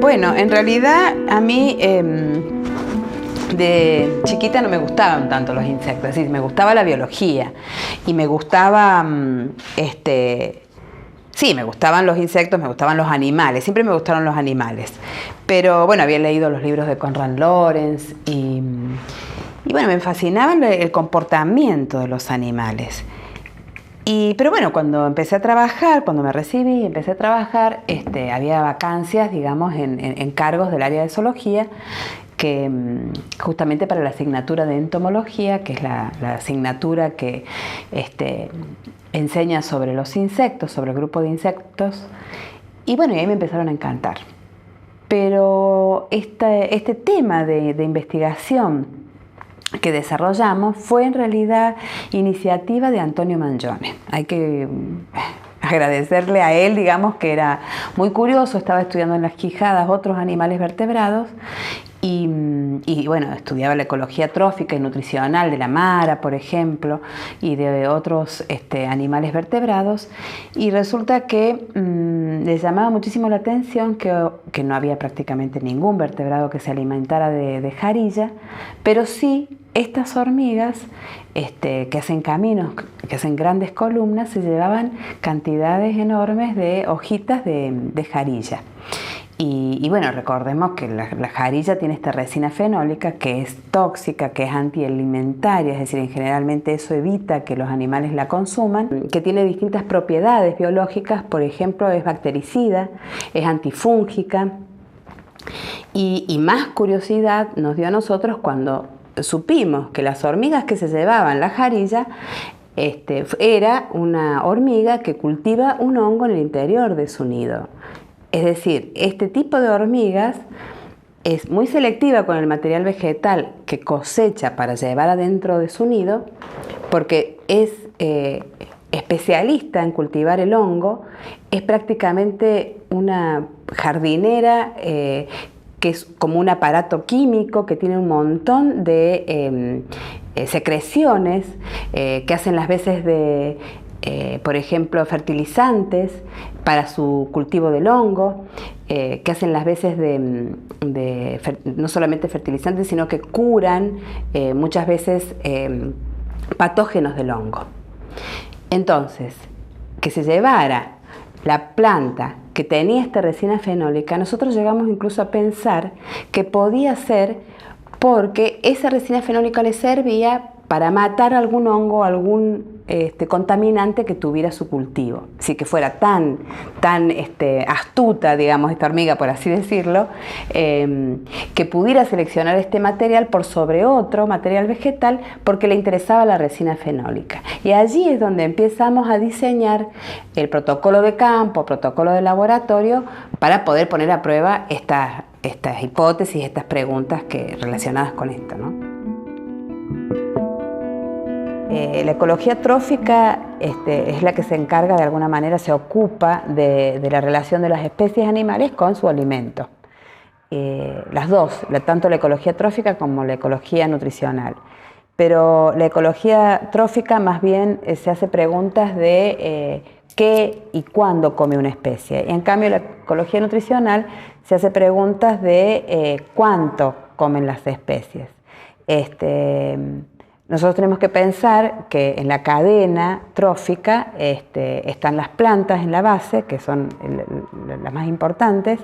Bueno, en realidad a mí de chiquita no me gustaban tanto los insectos, es decir, me gustaba la biología y me gustaba, sí, me gustaban los insectos, me gustaban los animales, siempre me gustaron los animales. Pero bueno, había leído los libros de Conrad Lorenz y bueno, me fascinaba el comportamiento de los animales. Pero bueno, cuando empecé a trabajar, cuando me recibí y empecé a trabajar, había vacancias, digamos, en cargos del área de zoología, que justamente para la asignatura de entomología, que es la asignatura que enseña sobre los insectos, sobre el grupo de insectos. Y bueno, y ahí me empezaron a encantar. Pero este tema de investigación que desarrollamos fue en realidad iniciativa de Antonio Mangione. Hay que agradecerle a él, digamos, que era muy curioso, estaba estudiando en las Quijadas otros animales vertebrados y bueno, estudiaba la ecología trófica y nutricional de la mara, por ejemplo, y de otros animales vertebrados, y resulta que les llamaba muchísimo la atención que no había prácticamente ningún vertebrado que se alimentara de jarilla, pero sí estas hormigas que hacen caminos, que hacen grandes columnas, se llevaban cantidades enormes de hojitas de jarilla. Y bueno, recordemos que la jarilla tiene esta resina fenólica que es tóxica, que es antialimentaria, es decir, generalmente eso evita que los animales la consuman, que tiene distintas propiedades biológicas, por ejemplo, es bactericida, es antifúngica. Y más curiosidad nos dio a nosotros cuando supimos que las hormigas que se llevaban la jarilla era una hormiga que cultiva un hongo en el interior de su nido. Es decir, este tipo de hormigas es muy selectiva con el material vegetal que cosecha para llevar adentro de su nido, porque es especialista en cultivar el hongo, es prácticamente una jardinera que es como un aparato químico que tiene un montón de secreciones que hacen las veces de, por ejemplo, fertilizantes para su cultivo del hongo, que hacen las veces no solamente fertilizantes, sino que curan muchas veces patógenos del hongo. Entonces, que se llevara la planta que tenía esta resina fenólica, nosotros llegamos incluso a pensar que podía ser porque esa resina fenólica le servía para matar algún hongo, algún contaminante que tuviera su cultivo. Así que fuera tan astuta, digamos, esta hormiga, por así decirlo, que pudiera seleccionar este material por sobre otro material vegetal porque le interesaba la resina fenólica. Y allí es donde empezamos a diseñar el protocolo de campo, protocolo de laboratorio, para poder poner a prueba estas hipótesis, estas preguntas relacionadas con esto, ¿no? La ecología trófica es la que se encarga, de alguna manera, se ocupa de la relación de las especies animales con su alimento. Las dos, tanto la ecología trófica como la ecología nutricional. Pero la ecología trófica más bien se hace preguntas de qué y cuándo come una especie. Y en cambio la ecología nutricional se hace preguntas de cuánto comen las especies. Nosotros tenemos que pensar que en la cadena trófica están las plantas en la base, que son las más importantes,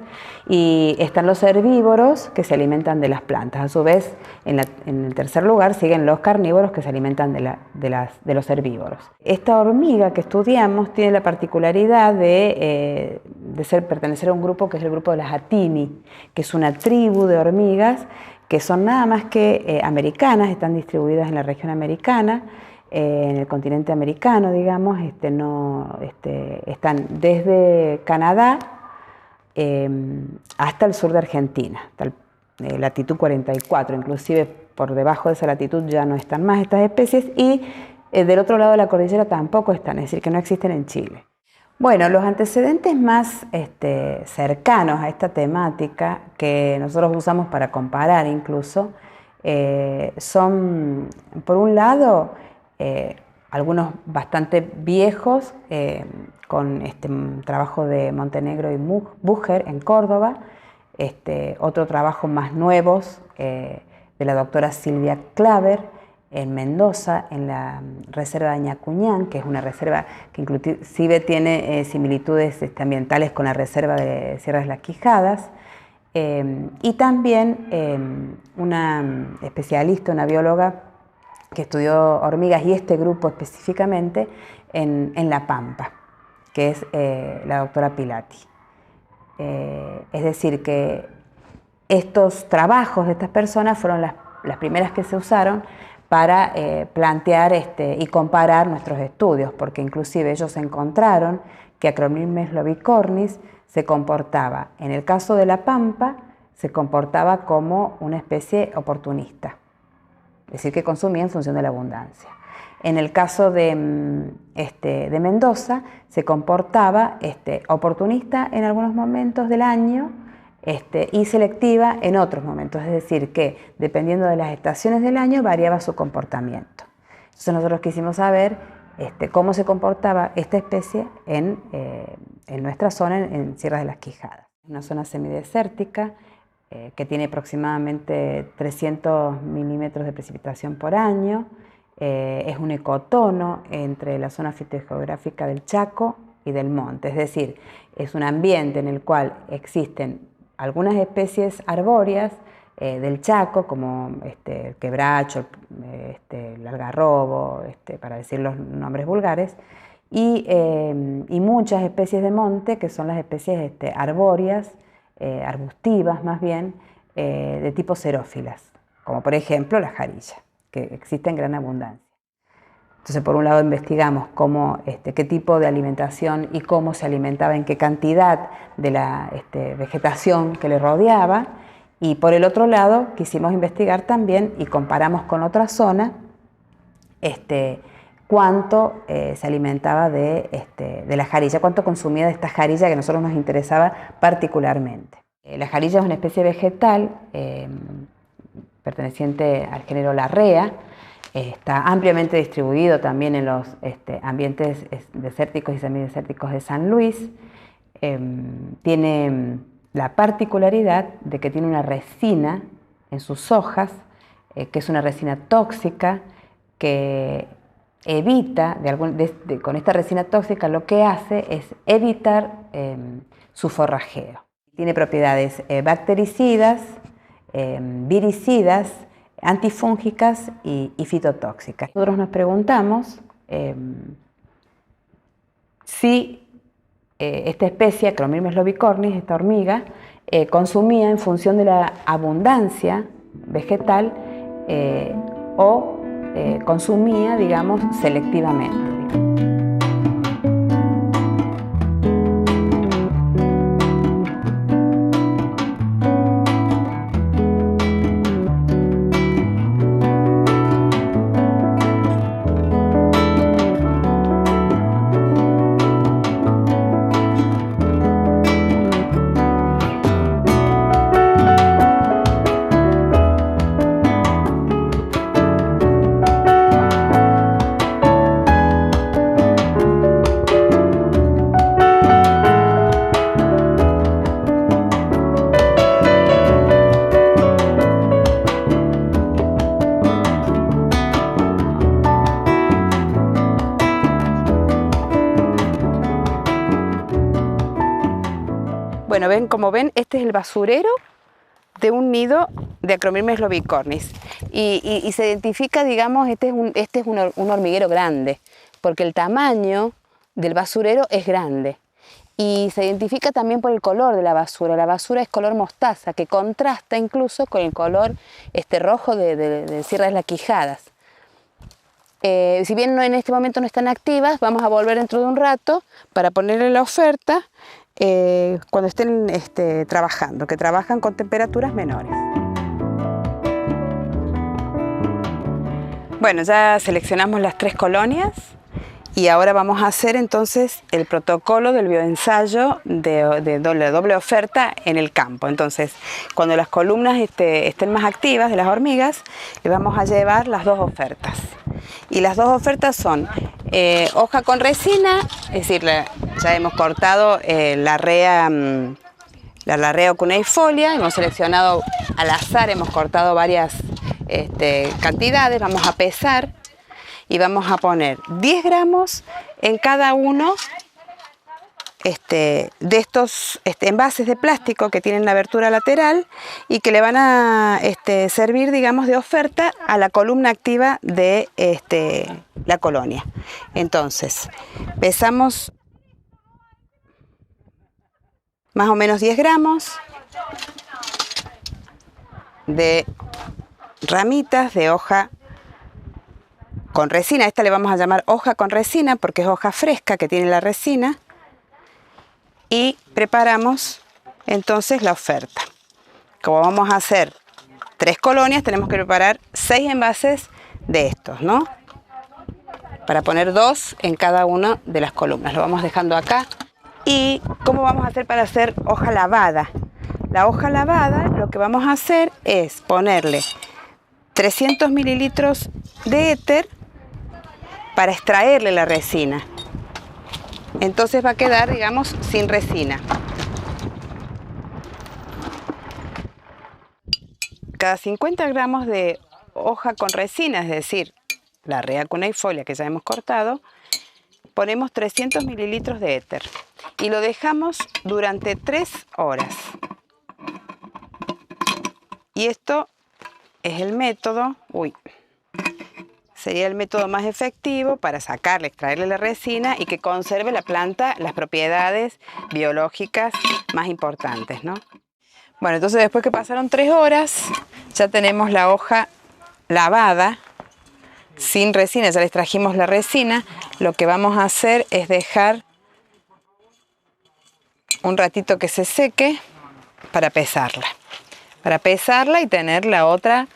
y están los herbívoros que se alimentan de las plantas. A su vez, en el tercer lugar siguen los carnívoros que se alimentan de los herbívoros. Esta hormiga que estudiamos tiene la particularidad de pertenecer a un grupo que es el grupo de las Atini, que es una tribu de hormigas que son nada más que americanas, están distribuidas en la región americana, en el continente americano, digamos, están desde Canadá hasta el sur de Argentina, hasta latitud 44, inclusive por debajo de esa latitud ya no están más estas especies, y Del otro lado de la cordillera tampoco están, es decir, que no existen en Chile. Bueno, los antecedentes más cercanos a esta temática, que nosotros usamos para comparar incluso, son, por un lado, algunos bastante viejos, con trabajo de Montenegro y Bucher en Córdoba, otro trabajo más nuevos de la doctora Silvia Claver en Mendoza, en la reserva de Ñacuñán, que es una reserva que inclusive tiene similitudes ambientales con la reserva de Sierra de las Quijadas, y también una especialista, una bióloga que estudió hormigas y este grupo específicamente en La Pampa, que es la doctora Pilati. Es decir, que estos trabajos de estas personas fueron las primeras que se usaron para plantear y comparar nuestros estudios, porque inclusive ellos encontraron que Acromyrmex lobicornis se comportaba, en el caso de la Pampa, se comportaba como una especie oportunista, es decir, que consumía en función de la abundancia. En el caso de Mendoza, se comportaba oportunista en algunos momentos del año, y selectiva en otros momentos, es decir, que dependiendo de las estaciones del año variaba su comportamiento. Entonces nosotros quisimos saber cómo se comportaba esta especie en nuestra zona, en Sierra de las Quijadas. Una zona semidesértica que tiene aproximadamente 300 milímetros de precipitación por año, es un ecotono entre la zona fitogeográfica del Chaco y del monte, es decir, es un ambiente en el cual existen algunas especies arbóreas del Chaco, como el quebracho, el algarrobo, para decir los nombres vulgares, y muchas especies de monte, que son las especies arbóreas, arbustivas más bien, de tipo xerófilas, como por ejemplo la jarilla, que existe en gran abundancia. Entonces, por un lado investigamos qué tipo de alimentación y cómo se alimentaba, en qué cantidad de la vegetación que le rodeaba, y por el otro lado quisimos investigar también y comparamos con otra zona cuánto se alimentaba de la jarilla, cuánto consumía de esta jarilla que a nosotros nos interesaba particularmente. La jarilla es una especie vegetal perteneciente al género Larrea. Está ampliamente distribuido también en los ambientes desérticos y semidesérticos de San Luis. Tiene la particularidad de que tiene una resina en sus hojas, que es una resina tóxica, que evita, con esta resina tóxica lo que hace es evitar su forrajeo. Tiene propiedades bactericidas, viricidas, antifúngicas y fitotóxicas. Nosotros nos preguntamos si esta especie, Acromyrmex lobicornis, esta hormiga, consumía en función de la abundancia vegetal o consumía, digamos, selectivamente. Bueno, como ven, este es el basurero de un nido de Acromyrmex lobicornis. Y se identifica, digamos, este es un hormiguero grande, porque el tamaño del basurero es grande. Y se identifica también por el color de la basura. La basura es color mostaza, que contrasta incluso con el color rojo de Sierra de las Quijadas. Si bien en este momento no están activas, vamos a volver dentro de un rato para ponerle la oferta cuando estén trabajando, que trabajan con temperaturas menores. Bueno, ya seleccionamos las 3 colonias y ahora vamos a hacer entonces el protocolo del bioensayo de doble oferta en el campo. Entonces, cuando las columnas estén más activas de las hormigas, le vamos a llevar las 2 ofertas. Y las 2 ofertas son hoja con resina, es decir, ya hemos cortado la rea cuneifolia, hemos seleccionado al azar, hemos cortado varias cantidades, vamos a pesar y vamos a poner 10 gramos en cada uno de estos envases de plástico que tienen la abertura lateral y que le van a servir, digamos, de oferta a la columna activa de la colonia. Entonces, pesamos más o menos 10 gramos de ramitas de hoja con resina. Esta le vamos a llamar hoja con resina porque es hoja fresca que tiene la resina. Y preparamos entonces la oferta. Como vamos a hacer 3 colonias, tenemos que preparar 6 envases de estos, ¿no? Para poner 2 en cada una de las columnas. Lo vamos dejando acá. ¿Y cómo vamos a hacer para hacer hoja lavada? La hoja lavada, lo que vamos a hacer es ponerle 300 mililitros de éter para extraerle la resina. Entonces va a quedar, digamos, sin resina. Cada 50 gramos de hoja con resina, es decir, la rea cuneifolia que ya hemos cortado, ponemos 300 mililitros de éter y lo dejamos durante 3 horas. Y esto es el método, sería el método más efectivo para sacarle, extraerle la resina y que conserve la planta las propiedades biológicas más importantes, ¿no? Bueno, entonces después que pasaron 3 horas, ya tenemos la hoja lavada, sin resina, ya le extrajimos la resina. Lo que vamos a hacer es dejar un ratito que se seque para pesarla. Para pesarla y tener la otra.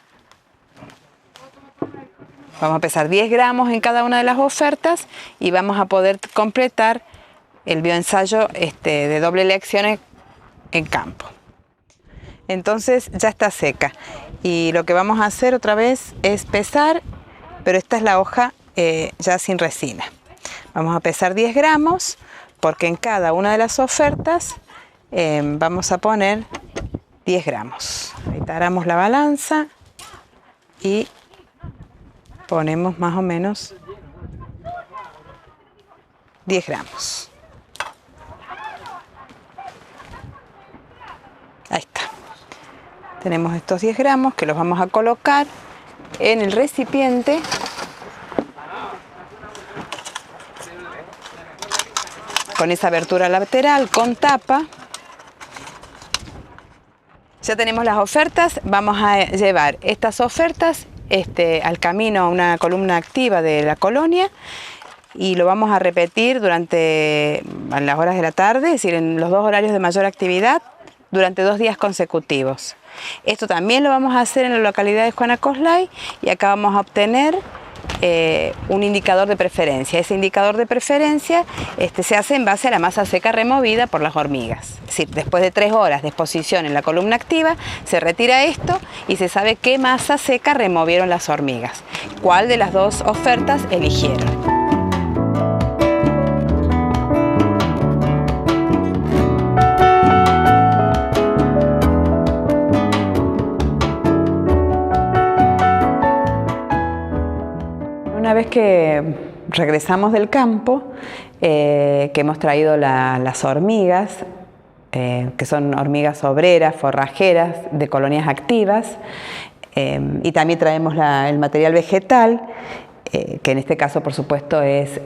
Vamos a pesar 10 gramos en cada una de las ofertas y vamos a poder completar el bioensayo de doble elección en campo. Entonces ya está seca y lo que vamos a hacer otra vez es pesar, pero esta es la hoja ya sin resina. Vamos a pesar 10 gramos porque en cada una de las ofertas vamos a poner 10 gramos. Ahí taramos la balanza y ponemos más o menos 10 gramos. Ahí está. Tenemos estos 10 gramos que los vamos a colocar en el recipiente con esa abertura lateral, con tapa. Ya tenemos las ofertas. Vamos a llevar estas ofertas al camino a una columna activa de la colonia y lo vamos a repetir durante las horas de la tarde, es decir, en los 2 horarios de mayor actividad, durante 2 días consecutivos. Esto también lo vamos a hacer en la localidad de Juana Coslay y acá vamos a obtener un indicador de preferencia. Ese indicador de preferencia se hace en base a la masa seca removida por las hormigas. Es decir, después de 3 horas de exposición en la columna activa, se retira esto y se sabe qué masa seca removieron las hormigas. ¿Cuál de las 2 ofertas eligieron? Una vez que regresamos del campo, que hemos traído las hormigas, que son hormigas obreras, forrajeras, de colonias activas, y también traemos el material vegetal, que en este caso por supuesto es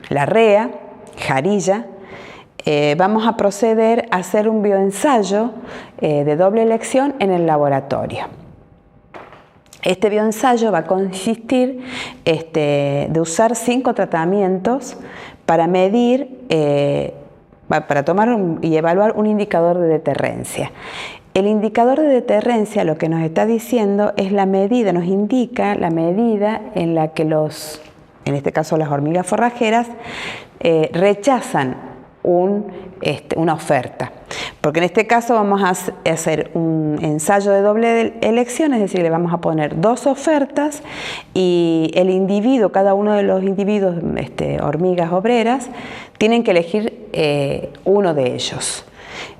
la rea, jarilla. Vamos a proceder a hacer un bioensayo de doble elección en el laboratorio. Este bioensayo va a consistir de usar 5 tratamientos para medir, para tomar y evaluar un indicador de deterrencia. El indicador de deterrencia lo que nos está diciendo es la medida, nos indica la medida en la que en este caso las hormigas forrajeras, rechazan una oferta. Porque en este caso vamos a hacer un ensayo de doble elección, es decir, le vamos a poner 2 ofertas y el individuo, cada uno de los individuos, hormigas obreras, tienen que elegir uno de ellos.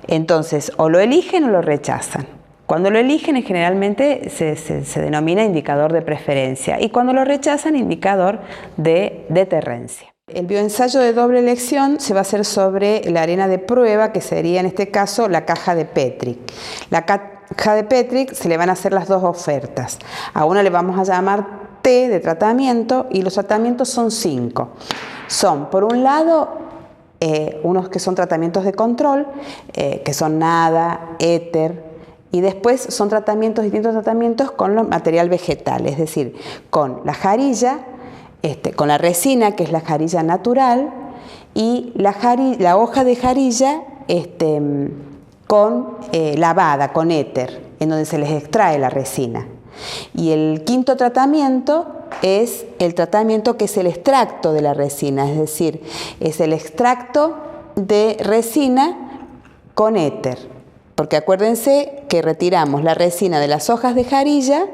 Entonces, o lo eligen o lo rechazan. Cuando lo eligen, generalmente se denomina indicador de preferencia, y cuando lo rechazan, indicador de deterrencia. El bioensayo de doble elección se va a hacer sobre la arena de prueba, que sería en este caso la caja de Petri. La caja de Petri se le van a hacer las 2 ofertas. A una le vamos a llamar T de tratamiento, y los tratamientos son 5. Son, por un lado, unos que son tratamientos de control, que son nada, éter, y después son distintos tratamientos con los material vegetal, es decir, con la jarilla, con la resina, que es la jarilla natural, y la hoja de jarilla lavada, con éter, en donde se les extrae la resina. Y el quinto tratamiento es el tratamiento que es el extracto de la resina, es decir, es el extracto de resina con éter, porque acuérdense que retiramos la resina de las hojas de jarilla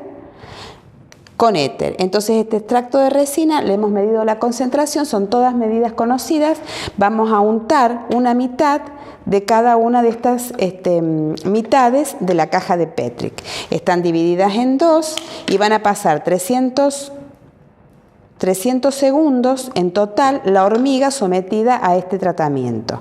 con éter. Entonces, este extracto de resina, le hemos medido la concentración, son todas medidas conocidas. Vamos a untar una mitad de cada una de estas mitades de la caja de Petri. Están divididas en 2 y van a pasar 300 segundos en total la hormiga sometida a este tratamiento.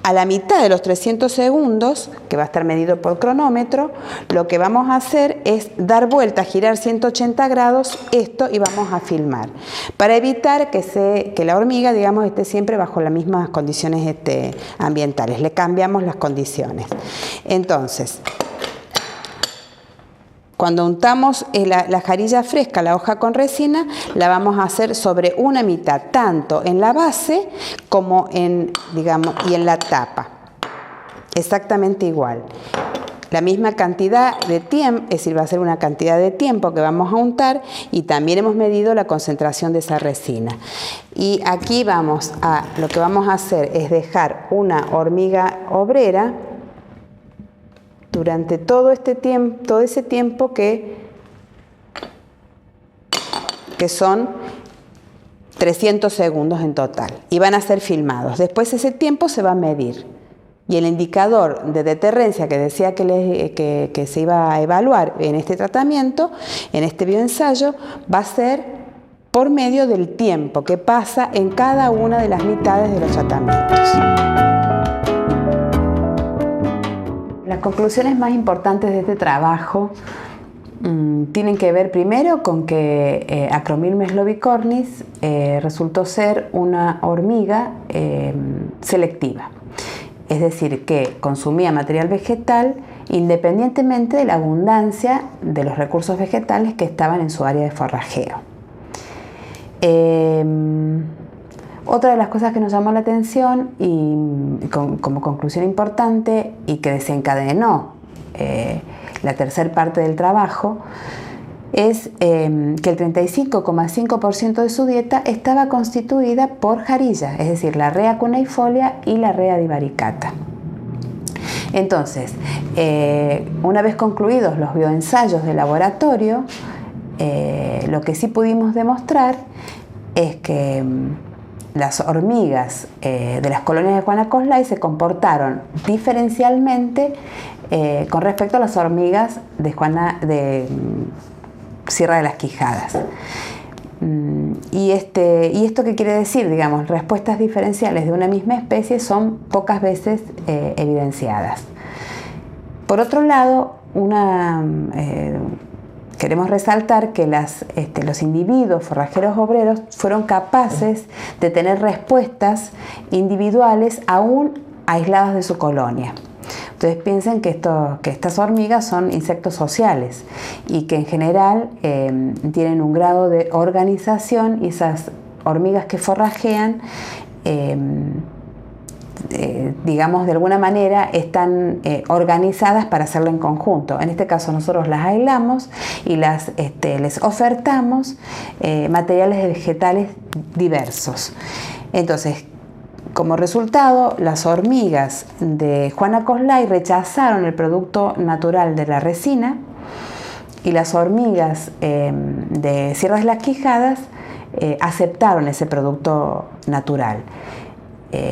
A la mitad de los 300 segundos, que va a estar medido por cronómetro, lo que vamos a hacer es dar vuelta, girar 180 grados esto, y vamos a filmar, para evitar que la hormiga, digamos, esté siempre bajo las mismas condiciones ambientales. Le cambiamos las condiciones. Entonces, cuando untamos la jarilla fresca, la hoja con resina, la vamos a hacer sobre una mitad, tanto en la base como y en la tapa. Exactamente igual. La misma cantidad de tiempo, es decir, va a ser una cantidad de tiempo que vamos a untar, y también hemos medido la concentración de esa resina. Y aquí lo que vamos a hacer es dejar una hormiga obrera durante todo ese tiempo que son 300 segundos en total, y van a ser filmados. Después ese tiempo se va a medir, y el indicador de deterrencia que decía que se iba a evaluar en este tratamiento, en este bioensayo, va a ser por medio del tiempo que pasa en cada una de las mitades de los tratamientos. Las conclusiones más importantes de este trabajo tienen que ver primero con que Acromyrmex lobicornis resultó ser una hormiga selectiva, es decir, que consumía material vegetal independientemente de la abundancia de los recursos vegetales que estaban en su área de forrajeo. Otra de las cosas que nos llamó la atención y como conclusión importante, y que desencadenó la tercera parte del trabajo, es que el 35,5% de su dieta estaba constituida por jarilla, es decir, la Rea cuneifolia y la Rea divaricata. Entonces, una vez concluidos los bioensayos de laboratorio, lo que sí pudimos demostrar es que las hormigas de las colonias de Juana Coslay se comportaron diferencialmente con respecto a las hormigas de Sierra de las Quijadas. ¿Y esto qué quiere decir? Digamos, respuestas diferenciales de una misma especie son pocas veces evidenciadas. Por otro lado, queremos resaltar que los individuos forrajeros obreros fueron capaces de tener respuestas individuales aún aisladas de su colonia. Ustedes piensen que estas hormigas son insectos sociales y que en general tienen un grado de organización, y esas hormigas que forrajean digamos, de alguna manera están organizadas para hacerlo en conjunto. En este caso nosotros las aislamos y les ofertamos materiales vegetales diversos. Entonces, como resultado, las hormigas de Juana Coslay rechazaron el producto natural de la resina y las hormigas de Sierra de las Quijadas aceptaron ese producto natural.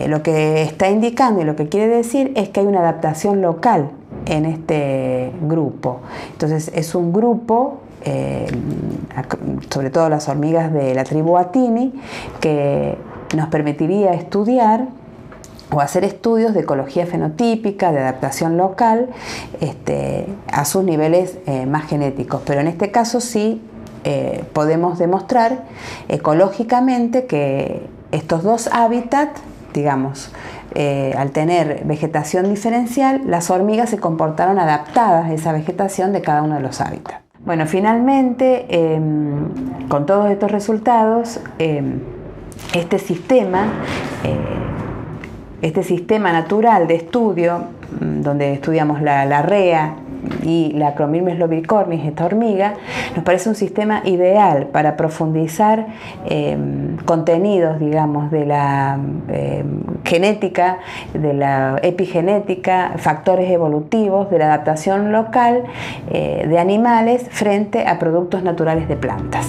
Lo que está indicando y lo que quiere decir es que hay una adaptación local en este grupo. Entonces es un grupo, sobre todo las hormigas de la tribu Atini, que nos permitiría estudiar o hacer estudios de ecología fenotípica, de adaptación local, a sus niveles más genéticos. Pero en este caso sí podemos demostrar ecológicamente que estos dos hábitats, digamos, al tener vegetación diferencial, las hormigas se comportaron adaptadas a esa vegetación de cada uno de los hábitats. Bueno, finalmente, con todos estos resultados, este sistema natural de estudio, donde estudiamos la rea y la Acromyrmex lobicornis, esta hormiga, nos parece un sistema ideal para profundizar contenidos, digamos, de la genética, de la epigenética, factores evolutivos, de la adaptación local de animales frente a productos naturales de plantas.